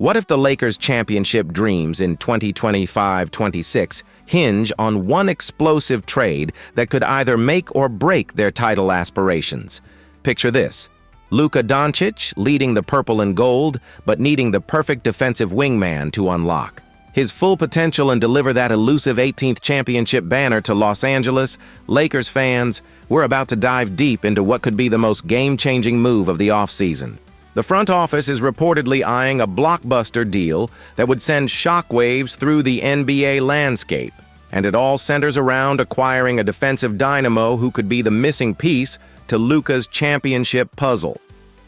What if the Lakers' championship dreams in 2025-26 hinge on one explosive trade that could either make or break their title aspirations? Picture this: Luka Doncic leading the purple and gold, but needing the perfect defensive wingman to unlock his full potential and deliver that elusive 18th championship banner to Los Angeles. Lakers fans, we're about to dive deep into what could be the most game-changing move of the offseason. The front office is reportedly eyeing a blockbuster deal that would send shockwaves through the NBA landscape, and it all centers around acquiring a defensive dynamo who could be the missing piece to Luka's championship puzzle.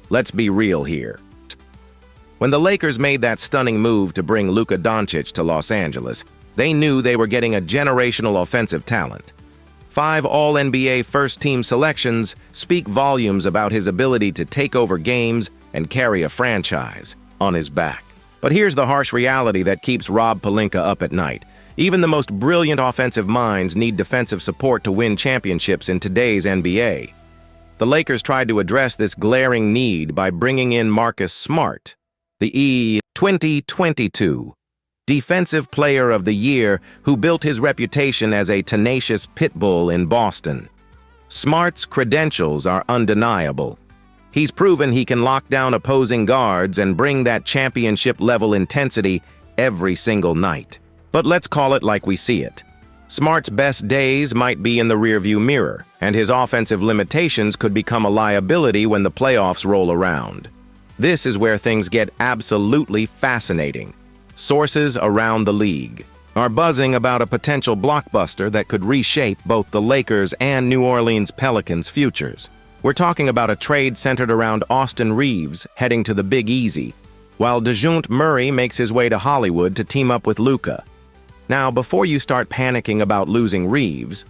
Let's be real here. When the Lakers made that stunning move to bring Luka Doncic to Los Angeles, they knew they were getting a generational offensive talent. 5 All-NBA first-team selections speak volumes about his ability to take over games and carry a franchise on his back. But here's the harsh reality that keeps Rob Pelinka up at night. Even the most brilliant offensive minds need defensive support to win championships in today's NBA. The Lakers tried to address this glaring need by bringing in Marcus Smart, the 2022 Defensive Player of the Year, who built his reputation as a tenacious pit bull in Boston. Smart's credentials are undeniable. He's proven he can lock down opposing guards and bring that championship-level intensity every single night. But let's call it like we see it. Smart's best days might be in the rearview mirror, and his offensive limitations could become a liability when the playoffs roll around. This is where things get absolutely fascinating. Sources around the league are buzzing about a potential blockbuster that could reshape both the Lakers and New Orleans Pelicans' futures. We're talking about a trade centered around Austin Reaves heading to the Big Easy, while Dejounte Murray makes his way to Hollywood to team up with Luka. Now, before you start panicking about losing Reaves,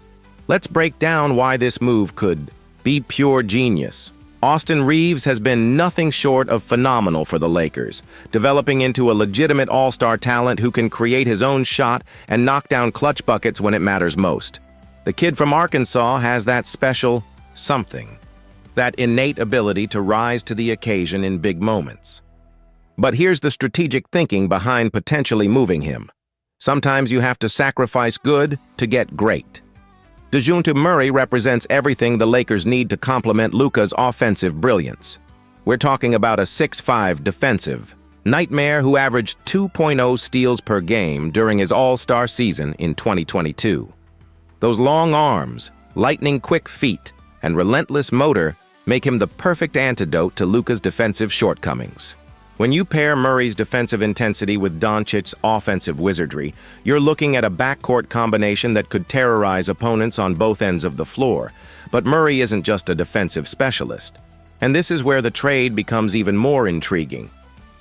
let's break down why this move could be pure genius. Austin Reaves has been nothing short of phenomenal for the Lakers, developing into a legitimate all-star talent who can create his own shot and knock down clutch buckets when it matters most. The kid from Arkansas has that special something, that innate ability to rise to the occasion in big moments. But here's the strategic thinking behind potentially moving him. Sometimes you have to sacrifice good to get great. Dejounte Murray represents everything the Lakers need to complement Luka's offensive brilliance. We're talking about a 6'5" defensive nightmare who averaged 2.0 steals per game during his all-star season in 2022. Those long arms, lightning-quick feet, and relentless motor make him the perfect antidote to Luka's defensive shortcomings. When you pair Murray's defensive intensity with Doncic's offensive wizardry, you're looking at a backcourt combination that could terrorize opponents on both ends of the floor. But Murray isn't just a defensive specialist. And this is where the trade becomes even more intriguing.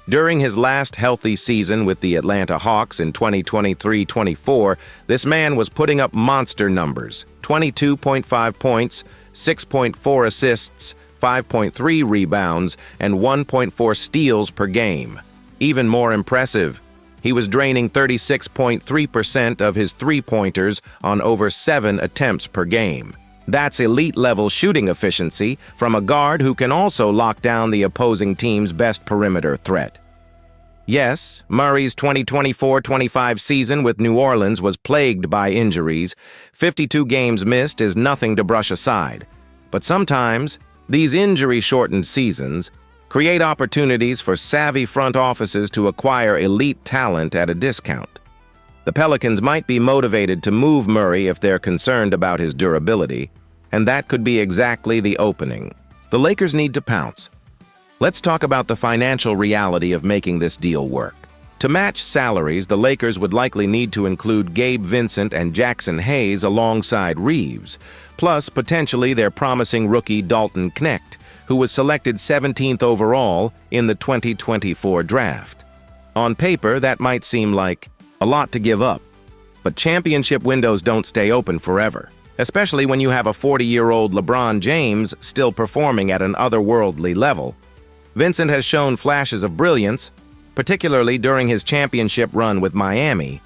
During his last healthy season with the Atlanta Hawks in 2023-24, this man was putting up monster numbers: 22.5 points, 6.4 assists, 5.3 rebounds, and 1.4 steals per game. Even more impressive, he was draining 36.3% of his three-pointers on over 7 attempts per game. That's elite-level shooting efficiency from a guard who can also lock down the opposing team's best perimeter threat. Yes, Murray's 2024-25 season with New Orleans was plagued by injuries. 52 games missed is nothing to brush aside. But sometimes, these injury-shortened seasons create opportunities for savvy front offices to acquire elite talent at a discount. The Pelicans might be motivated to move Murray if they're concerned about his durability, and that could be exactly the opening. The Lakers need to pounce. Let's talk about the financial reality of making this deal work. To match salaries, the Lakers would likely need to include Gabe Vincent and Jackson Hayes alongside Reaves, plus potentially their promising rookie Dalton Knecht, who was selected 17th overall in the 2024 draft. On paper, that might seem like a lot to give up, but championship windows don't stay open forever, especially when you have a 40-year-old LeBron James still performing at an otherworldly level. Vincent has shown flashes of brilliance, particularly during his championship run with Miami,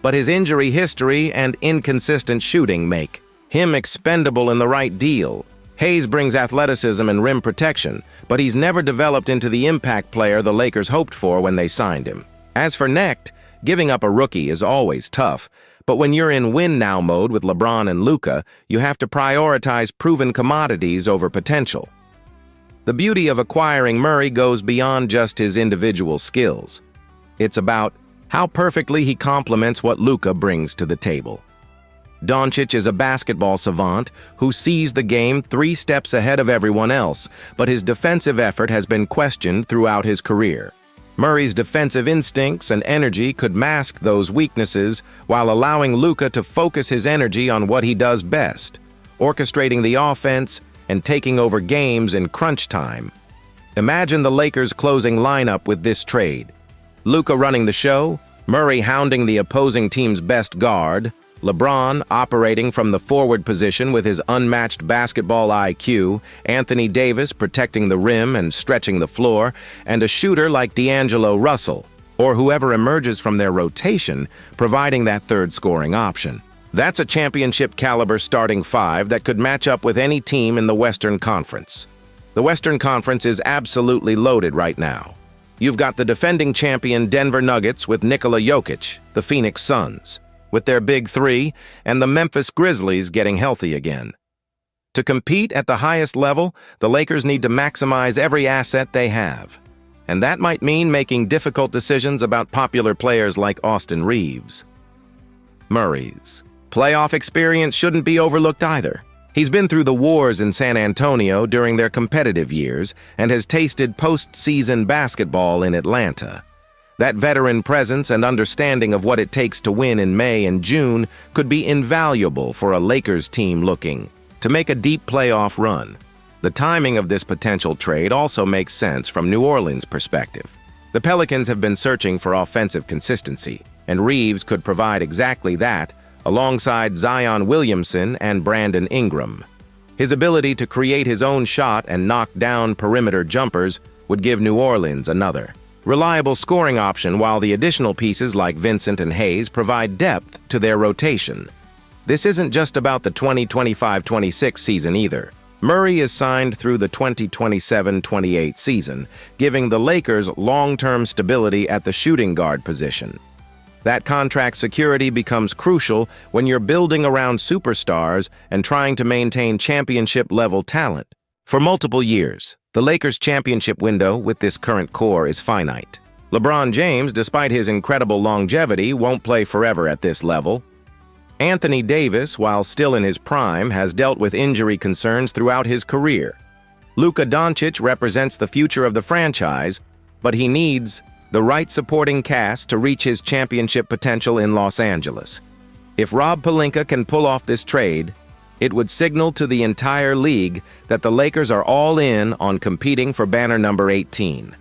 but his injury history and inconsistent shooting make him expendable in the right deal. Hayes brings athleticism and rim protection, but he's never developed into the impact player the Lakers hoped for when they signed him. As for Necht, giving up a rookie is always tough, but when you're in win-now mode with LeBron and Luka, you have to prioritize proven commodities over potential. The beauty of acquiring Murray goes beyond just his individual skills. It's about how perfectly he complements what Luka brings to the table. Doncic is a basketball savant who sees the game 3 steps ahead of everyone else, but his defensive effort has been questioned throughout his career. Murray's defensive instincts and energy could mask those weaknesses while allowing Luka to focus his energy on what he does best, orchestrating the offense and taking over games in crunch time. Imagine the Lakers' closing lineup with this trade. Luka running the show, Murray hounding the opposing team's best guard, LeBron operating from the forward position with his unmatched basketball IQ, Anthony Davis protecting the rim and stretching the floor, and a shooter like D'Angelo Russell, or whoever emerges from their rotation, providing that third scoring option. That's a championship-caliber starting 5 that could match up with any team in the Western Conference. The Western Conference is absolutely loaded right now. You've got the defending champion Denver Nuggets with Nikola Jokic, the Phoenix Suns, with their big 3, and the Memphis Grizzlies getting healthy again. To compete at the highest level, the Lakers need to maximize every asset they have. And that might mean making difficult decisions about popular players like Austin Reeves. Murray's playoff experience shouldn't be overlooked either. He's been through the wars in San Antonio during their competitive years and has tasted postseason basketball in Atlanta. That veteran presence and understanding of what it takes to win in May and June could be invaluable for a Lakers team looking to make a deep playoff run. The timing of this potential trade also makes sense from New Orleans' perspective. The Pelicans have been searching for offensive consistency, and Reeves could provide exactly that alongside Zion Williamson and Brandon Ingram. His ability to create his own shot and knock down perimeter jumpers would give New Orleans another reliable scoring option, while the additional pieces like Vincent and Hayes provide depth to their rotation. This isn't just about the 2025-26 season either. Murray is signed through the 2027-28 season, giving the Lakers long-term stability at the shooting guard position. That contract security becomes crucial when you're building around superstars and trying to maintain championship-level talent. For multiple years, the Lakers' championship window with this current core is finite. LeBron James, despite his incredible longevity, won't play forever at this level. Anthony Davis, while still in his prime, has dealt with injury concerns throughout his career. Luka Doncic represents the future of the franchise, but he needs the right supporting cast to reach his championship potential in Los Angeles. If Rob Pelinka can pull off this trade, it would signal to the entire league that the Lakers are all in on competing for banner number 18.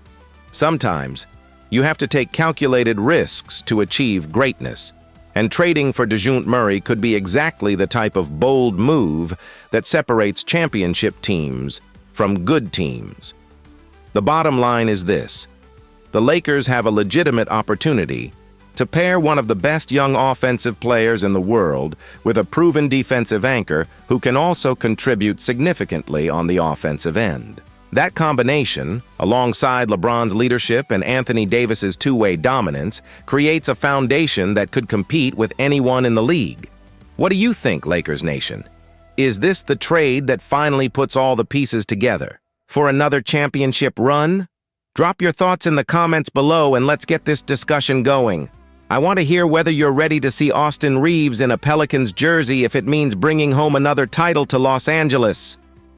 Sometimes, you have to take calculated risks to achieve greatness, and trading for Dejounte Murray could be exactly the type of bold move that separates championship teams from good teams. The bottom line is this: the Lakers have a legitimate opportunity to pair one of the best young offensive players in the world with a proven defensive anchor who can also contribute significantly on the offensive end. That combination, alongside LeBron's leadership and Anthony Davis's two-way dominance, creates a foundation that could compete with anyone in the league. What do you think, Lakers Nation? Is this the trade that finally puts all the pieces together for another championship run? Drop your thoughts in the comments below and let's get this discussion going. I want to hear whether you're ready to see Austin Reeves in a Pelicans jersey if it means bringing home another title to Los Angeles.